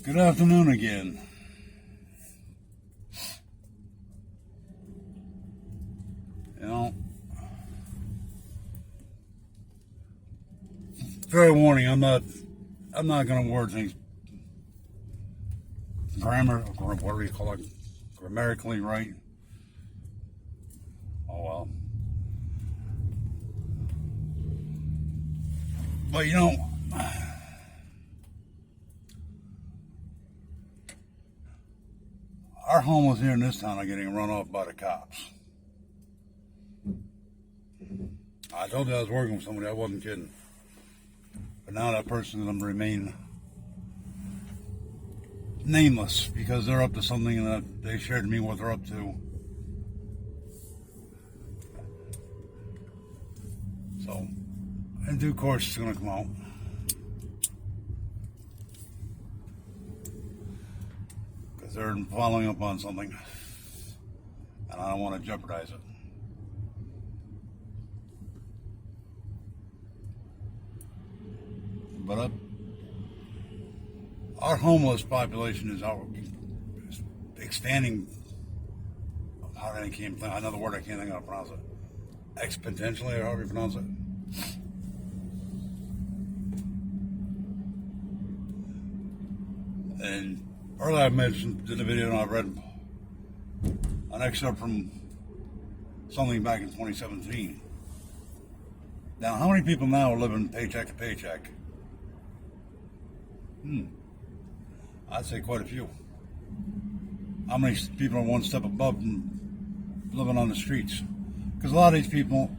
Good afternoon again. You know, fair warning, I'm not going to word things what do you call it, grammatically right. Oh well. But our homeless here in this town are getting run off by the cops. I told you I was working with somebody, I wasn't kidding. But now that person is going to remain nameless because they're up to something that they shared to me what they're up to. So, in due course, it's going to come out. Because they're following up on something. And I don't want to jeopardize it. But our homeless population is expanding. Another word I can't think of how to pronounce it. Exponentially, or however you pronounce it. And earlier I mentioned in the video, and I read an excerpt from something back in 2017. Now, how many people now are living paycheck to paycheck? I'd say quite a few. How many people are one step above and living on the streets? Because a lot of these people,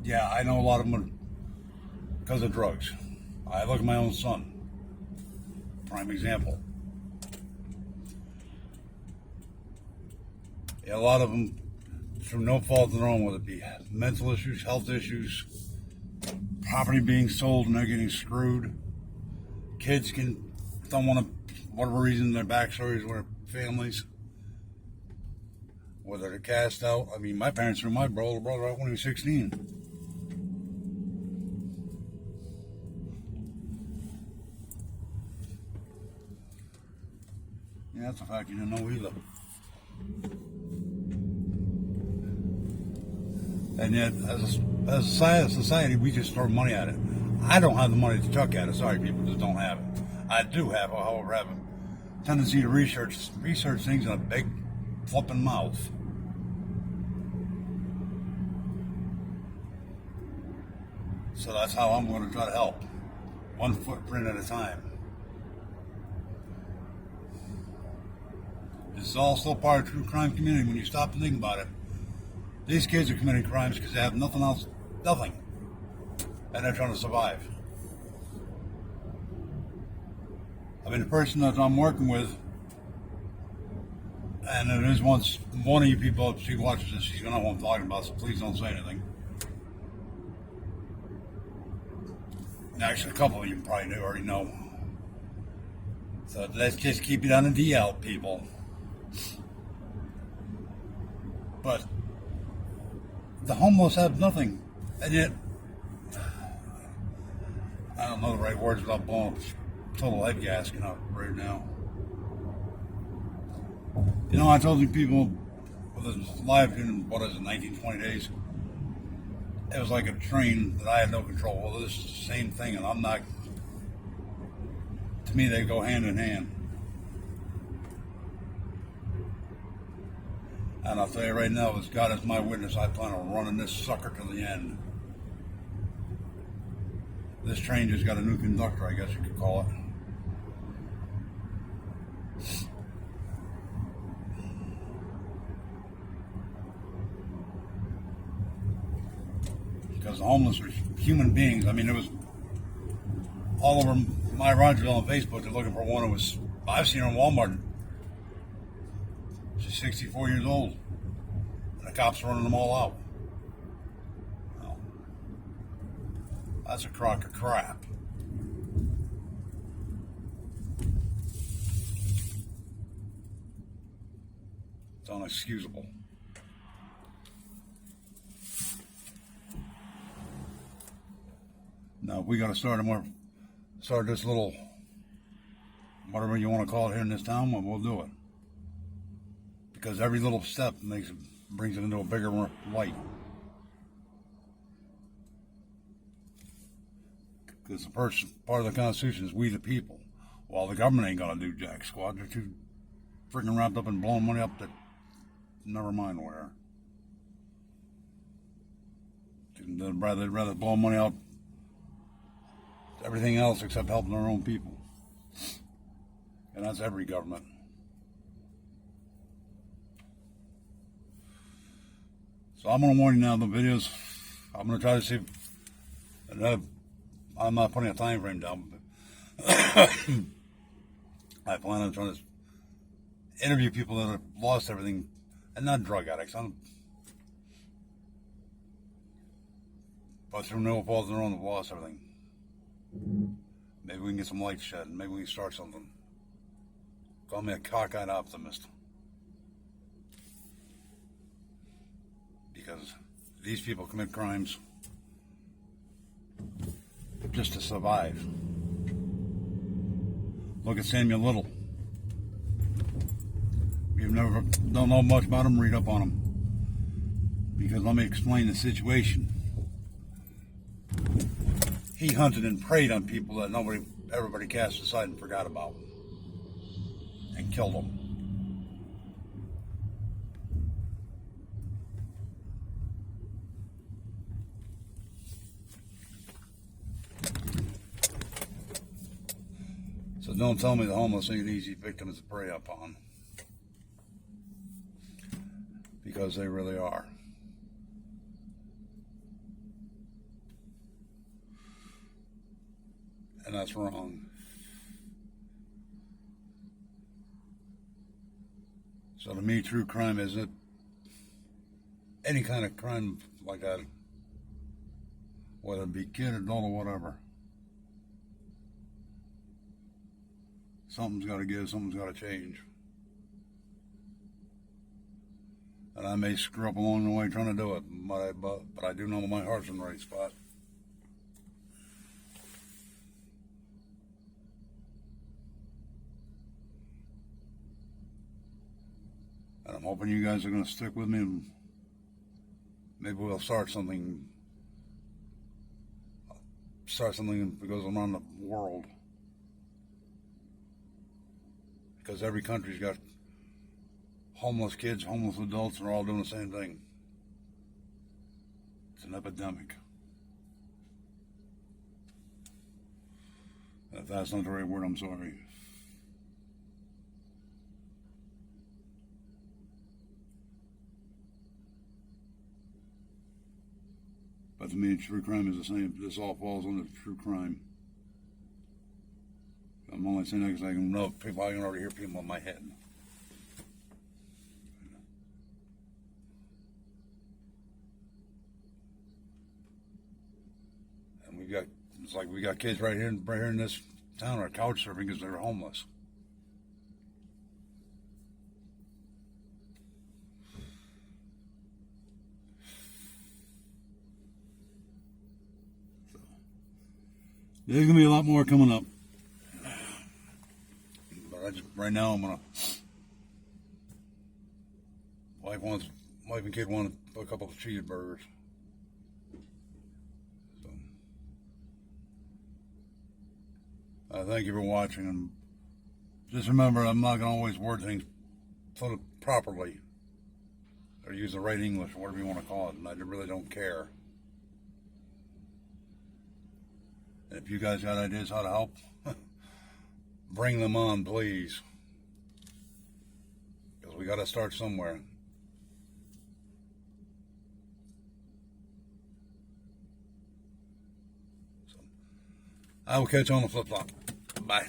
yeah, I know a lot of them are because of drugs. I look at my own son, prime example. Yeah, a lot of them, through no fault of their own, whether it be mental issues, health issues, property being sold and they're getting screwed. Kids don't want to, whatever reason, their backstories were families, whether they're cast out. I mean, my parents threw my older brother out when he was 16. Yeah, that's a fact you didn't know either. And yet, as a society, we just throw money at it. I don't have the money to chuck at it. Sorry, people just don't have it. I do have, however, have a tendency to research things in a big flipping mouth. So that's how I'm going to try to help, one footprint at a time. This is all still part of the true crime community when you stop to think about it. These kids are committing crimes because they have nothing else, and they're trying to survive. I mean, the person that I'm working with, and it is one of you people, if she watches this, she's going to know what I'm talking about, so please don't say anything. Actually, a couple of you probably already know. So let's just keep it on the DL, people. But the homeless have nothing, and yet I don't know the right words without blowing up total head gasket up right now. You know, I told you people with this live in 19, 20 days. It was like a train that I had no control. Well, this is the same thing, and I'm not. To me, they go hand in hand. And I'll tell you right now, as God is my witness, I plan on running this sucker to the end. This train just got a new conductor, I guess you could call it. Because the homeless are human beings. I mean, it was all over my Rogersville on Facebook. They're looking for one who was, I've seen her in Walmart. She's 64 years old. And the cops are running them all out. Well, that's a crock of crap. It's unexcusable. Now, we got to start this little whatever you want to call it here in this town, well, we'll do it. Because every little step brings it into a bigger light. Because the part of the Constitution is we the people. Well, the government ain't gonna do jack squat. They're too freaking wrapped up in blowing money up that never mind where. They'd rather blow money out everything else except helping their own people. And that's every government. So I'm going to warn you now, the videos, I'm going to try to see, I'm not putting a time frame down, but I plan on trying to interview people that have lost everything, and not drug addicts. But through no fault of their own, have lost everything. Maybe we can get some light shed, and maybe we can start something. Call me a cockeyed optimist. Because these people commit crimes just to survive. Look at Samuel Little. You've never don't know much about him, read up on him. Because let me explain the situation. He hunted and preyed on people that everybody cast aside and forgot about, and killed them. So don't tell me the homeless ain't easy victims to prey upon, because they really are. And that's wrong. So to me, true crime isn't any kind of crime like that, whether it be kid, adult, or whatever. Something's got to give, something's got to change. And I may screw up along the way trying to do it, but I do know my heart's in the right spot. And I'm hoping you guys are going to stick with me, and maybe we'll start something that goes around the world. Because every country's got homeless kids, homeless adults, and they're all doing the same thing. It's an epidemic. And if that's not the right word, I'm sorry. But to me, true crime is the same. This all falls under true crime. I'm only saying that because I can already hear people in my head. And we got kids right here in this town are couch surfing because they're homeless. So, there's gonna be a lot more coming up. Right now, I'm gonna. Wife and kid want a couple of cheeseburgers. So, thank you for watching, and just remember, I'm not gonna always word things properly, or use the right English, or whatever you want to call it, and I really don't care. And if you guys got ideas how to help, bring them on, please. Because we got to start somewhere. So, I will catch you on the flip-flop. Bye.